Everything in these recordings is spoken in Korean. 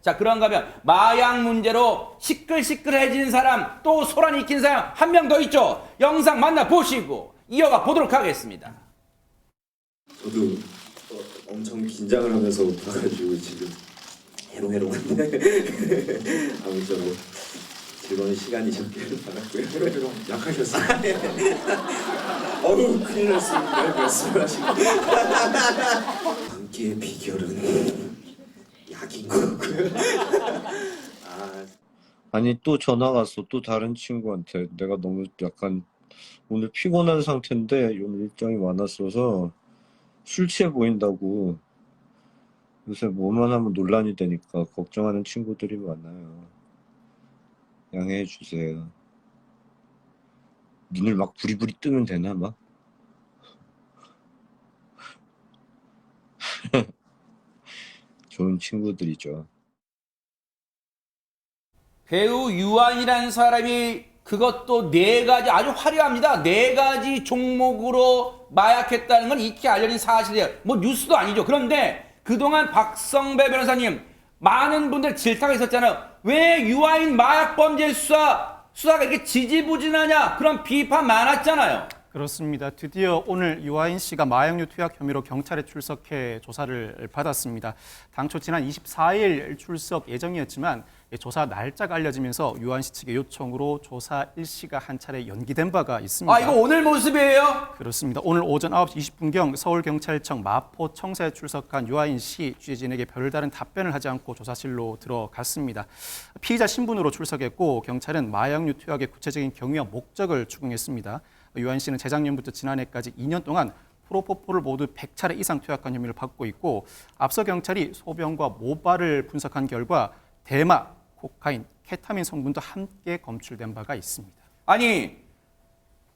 자, 그런가 하면 마약 문제로 시끌시끌해진 사람, 또 소란이 익힌 사람 한 명 더 있죠. 영상 만나보시고 이어가 보도록 하겠습니다. 저도 엄청 긴장을 하면서 봐가지고 지금 해롱해롱한데 아무쪼록 즐거운 시간이셨기를 바랐고요. 좀 약하셨어요. 어우 큰일 났습니다. 말씀하시고 관계의 비결은 약인 거고요. 아니 또 전화 왔어. 또 다른 친구한테 내가 너무 약간 오늘 피곤한 상태인데 오늘 일정이 많았어서 술 취해 보인다고 요새 뭐만 하면 논란이 되니까 걱정하는 친구들이 많아요. 양해해 주세요. 눈을 막 부리부리 뜨면 되나 막? 좋은 친구들이죠. 배우 유한이라는 사람이 그것도 4가지 아주 화려합니다. 4가지 종목으로 마약했다는 건 익히 알려진 사실이에요. 뭐 뉴스도 아니죠. 그런데 그동안 박성배 변호사님 많은 분들 질타가 있었잖아요. 왜 유아인 마약 범죄 수사가 이렇게 지지부진하냐 그런 비판 많았잖아요. 그렇습니다. 드디어 오늘 유아인 씨가 마약류 투약 혐의로 경찰에 출석해 조사를 받았습니다. 당초 지난 24일 출석 예정이었지만 조사 날짜가 알려지면서 유아인 씨 측의 요청으로 조사 일시가 한 차례 연기된 바가 있습니다. 아, 이거 오늘 모습이에요? 그렇습니다. 오늘 오전 9시 20분경 서울경찰청 마포청사에 출석한 유아인 씨 취재진에게 별다른 답변을 하지 않고 조사실로 들어갔습니다. 피의자 신분으로 출석했고 경찰은 마약류 투약의 구체적인 경위와 목적을 추궁했습니다. 유아인 씨는 재작년부터 지난해까지 2년 동안 프로포폴을 모두 100차례 이상 투약한 혐의를 받고 있고 앞서 경찰이 소변과 모발을 분석한 결과 대마, 코카인, 케타민 성분도 함께 검출된 바가 있습니다. 아니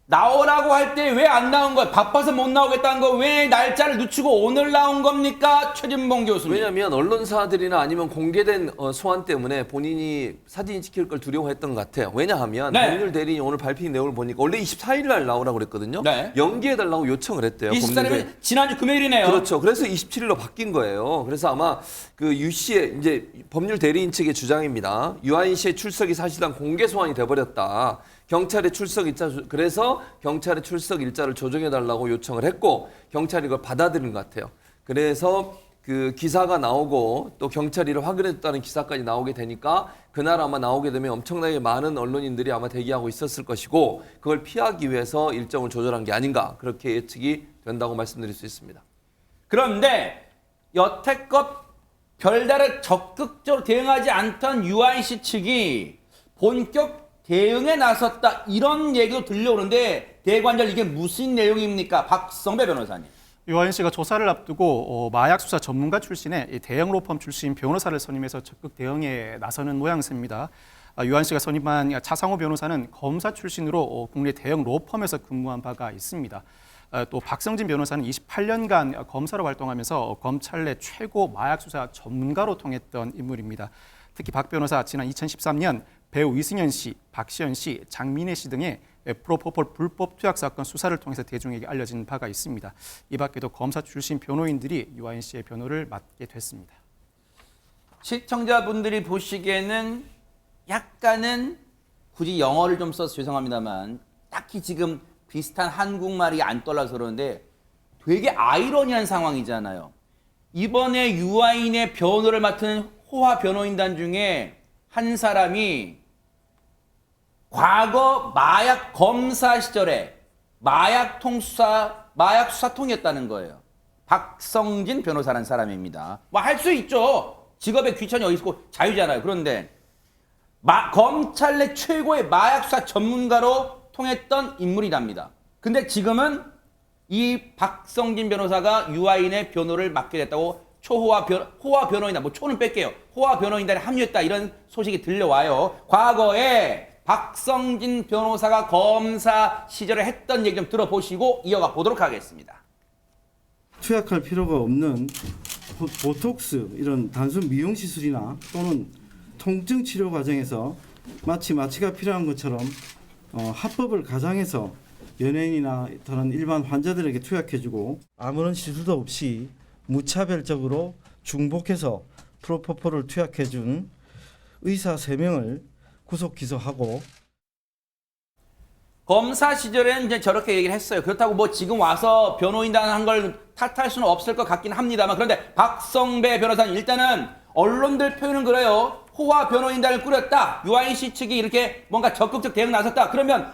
나오라고 할 때 왜 안 나온 거야? 바빠서 못 나오겠다는 거 왜 날짜를 늦추고 오늘 나온 겁니까? 최진봉 교수님. 왜냐하면 언론사들이나 아니면 공개된 소환 때문에 본인이 사진이 찍힐 걸 두려워했던 것 같아요. 왜냐하면 네. 법률 대리인이 오늘 밝힌 내용을 보니까 원래 24일 날 나오라고 그랬거든요. 네. 연기해달라고 요청을 했대요. 24일이면 지난주 금요일이네요. 그렇죠. 그래서 27일로 바뀐 거예요. 그래서 아마 그 유 씨의 이제 법률 대리인 측의 주장입니다. 유아인 씨의 출석이 사실상 공개 소환이 돼버렸다. 경찰의 출석 일자 그래서 경찰의 출석 일자를 조정해 달라고 요청을 했고 경찰이 이걸 받아들인 것 같아요. 그래서 그 기사가 나오고 또 경찰이 이를 확인했다는 기사까지 나오게 되니까 그날 아마 나오게 되면 엄청나게 많은 언론인들이 아마 대기하고 있었을 것이고 그걸 피하기 위해서 일정을 조절한 게 아닌가 그렇게 예측이 된다고 말씀드릴 수 있습니다. 그런데 여태껏 별다른 적극적으로 대응하지 않던 유아인 씨 측이 본격 대응에 나섰다 이런 얘기도 들려오는데 대관절 이게 무슨 내용입니까? 박성배 변호사님. 유아인 씨가 조사를 앞두고 마약 수사 전문가 출신의 대형 로펌 출신 변호사를 선임해서 적극 대응에 나서는 모양새입니다. 유아인 씨가 선임한 차상호 변호사는 검사 출신으로 국내 대형 로펌에서 근무한 바가 있습니다. 또 박성진 변호사는 28년간 검사로 활동하면서 검찰 내 최고 마약 수사 전문가로 통했던 인물입니다. 특히 박 변호사 지난 2013년 배우 이승현 씨, 박시현 씨, 장민혜 씨 등의 프로포폴 불법 투약 사건 수사를 통해서 대중에게 알려진 바가 있습니다. 이 밖에도 검사 출신 변호인들이 유아인 씨의 변호를 맡게 됐습니다. 시청자분들이 보시기에는 약간은 굳이 영어를 좀 써서 죄송합니다만 딱히 지금 비슷한 한국말이 안 떠올라서 그러는데 되게 아이러니한 상황이잖아요. 이번에 유아인의 변호를 맡은 호화 변호인단 중에 한 사람이 과거 마약 검사 시절에 마약 수사통이었다는 거예요. 박성진 변호사라는 사람입니다. 뭐 할 수 있죠. 직업에 귀천이 어디 있고 자유잖아요. 그런데 검찰 내 최고의 마약 수사 전문가로 통했던 인물이랍니다. 근데 지금은 이 박성진 변호사가 유아인의 변호를 맡게 됐다고 호화 변호인단, 뭐 초는 뺄게요. 호화 변호인단에 합류했다 이런 소식이 들려와요. 과거에 박성진 변호사가 검사 시절에 했던 얘기 좀 들어보시고 이어가 보도록 하겠습니다. 투약할 필요가 없는 보톡스 이런 단순 미용 시술이나 또는 통증 치료 과정에서 마치 마취가 필요한 것처럼 합법을 가장해서 연예인이나 다른 일반 환자들에게 투약해주고 아무런 시술도 없이 무차별적으로 중복해서 프로포폴을 투약해준 의사 3명을 구속 기소하고 검사 시절에는 이제 저렇게 얘기를 했어요. 그렇다고 뭐 지금 와서 변호인단 한 걸 탓할 수는 없을 것 같긴 합니다만, 그런데 박성배 변호사는 일단은 언론들 표현은 그래요. 호화 변호인단을 꾸렸다. 유아인씨 측이 이렇게 뭔가 적극적 대응 나섰다. 그러면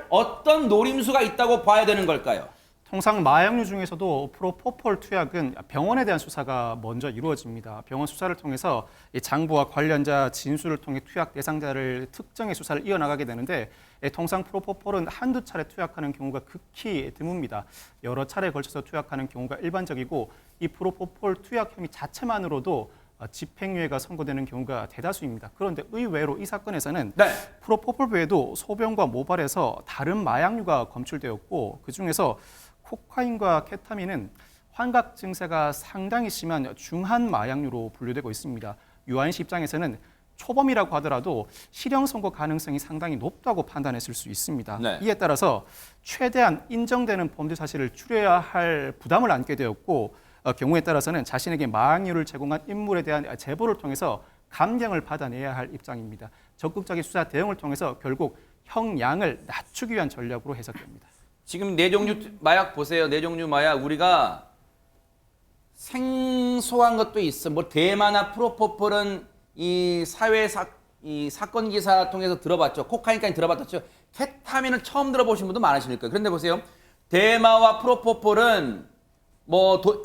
어떤 노림수가 있다고 봐야 되는 걸까요? 통상 마약류 중에서도 프로포폴 투약은 병원에 대한 수사가 먼저 이루어집니다. 병원 수사를 통해서 이 장부와 관련자 진술을 통해 투약 대상자를 특정해 수사를 이어나가게 되는데, 통상 프로포폴은 한두 차례 투약하는 경우가 극히 드뭅니다. 여러 차례에 걸쳐서 투약하는 경우가 일반적이고, 이 프로포폴 투약 혐의 자체만으로도 집행유예가 선고되는 경우가 대다수입니다. 그런데 의외로 이 사건에서는 네. 프로포폴 외에도 소변과 모발에서 다른 마약류가 검출되었고, 그중에서 코카인과 케타민은 환각 증세가 상당히 심한 중한 마약류로 분류되고 있습니다. 유아인 씨 입장에서는 초범이라고 하더라도 실형 선고 가능성이 상당히 높다고 판단했을 수 있습니다. 네. 이에 따라서 최대한 인정되는 범죄 사실을 추려야 할 부담을 안게 되었고, 경우에 따라서는 자신에게 마약류를 제공한 인물에 대한 제보를 통해서 감경을 받아내야 할 입장입니다. 적극적인 수사 대응을 통해서 결국 형량을 낮추기 위한 전략으로 해석됩니다. 지금 4종류 마약 보세요. 4종류 마약 우리가 생소한 것도 있어. 뭐 대마나 프로포폴은 이 사건 기사 통해서 들어봤죠. 코카인까지 들어봤죠. 케타민은 처음 들어보신 분도 많으실 거예요. 그런데 보세요. 대마와 프로포폴은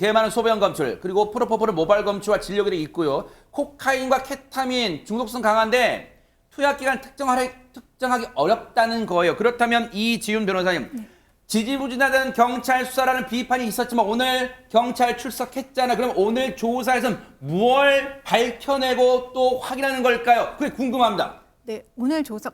대마는 소변 검출, 그리고 프로포폴은 모발 검출과 진료기록이 있고요. 코카인과 케타민 중독성 강한데 투약 기간 특정하기 어렵다는 거예요. 그렇다면 이지훈 변호사님, 지지부진하다는 경찰 수사라는 비판이 있었지만 오늘 경찰 출석했잖아. 그럼 오늘 조사에서 뭘 밝혀내고 또 확인하는 걸까요? 그게 궁금합니다. 네, 오늘 조사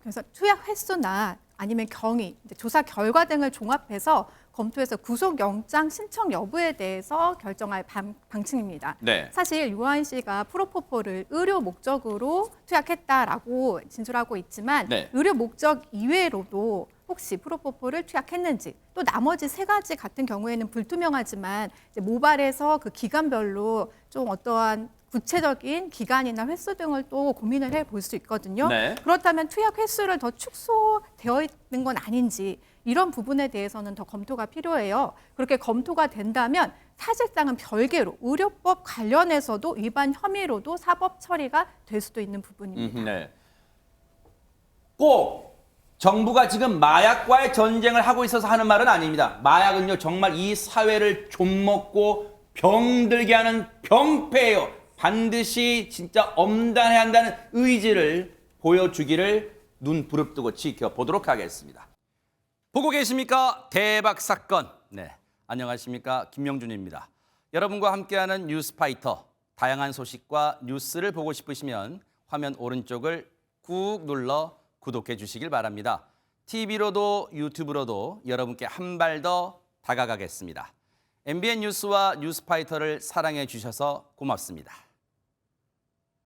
그래서 투약 횟수나 아니면 경위, 조사 결과 등을 종합해서 검토해서 구속영장 신청 여부에 대해서 결정할 방침입니다. 네. 사실 유아인 씨가 프로포폴을 의료 목적으로 투약했다라고 진술하고 있지만 네. 의료 목적 이외로도 혹시 프로포폴을 투약했는지, 또 나머지 3가지 같은 경우에는 불투명하지만 이제 모발에서 그 기간별로 좀 어떠한 구체적인 기간이나 횟수 등을 또 고민을 해볼 수 있거든요. 네. 그렇다면 투약 횟수를 더 축소되어 있는 건 아닌지, 이런 부분에 대해서는 더 검토가 필요해요. 그렇게 검토가 된다면 사실상은 별개로 의료법 관련해서도 위반 혐의로도 사법 처리가 될 수도 있는 부분입니다. 네. 꼭 정부가 지금 마약과의 전쟁을 하고 있어서 하는 말은 아닙니다. 마약은요, 정말 이 사회를 좀먹고 병들게 하는 병폐예요. 반드시 진짜 엄단해야 한다는 의지를 보여주기를 눈 부릅뜨고 지켜보도록 하겠습니다. 보고 계십니까? 대박 사건. 네, 안녕하십니까? 김명준입니다. 여러분과 함께하는 뉴스파이터. 다양한 소식과 뉴스를 보고 싶으시면 화면 오른쪽을 꾹 눌러 구독해 주시길 바랍니다. TV로도 유튜브로도 여러분께 한 발 더 다가가겠습니다. MBN 뉴스와 뉴스파이터를 사랑해 주셔서 고맙습니다.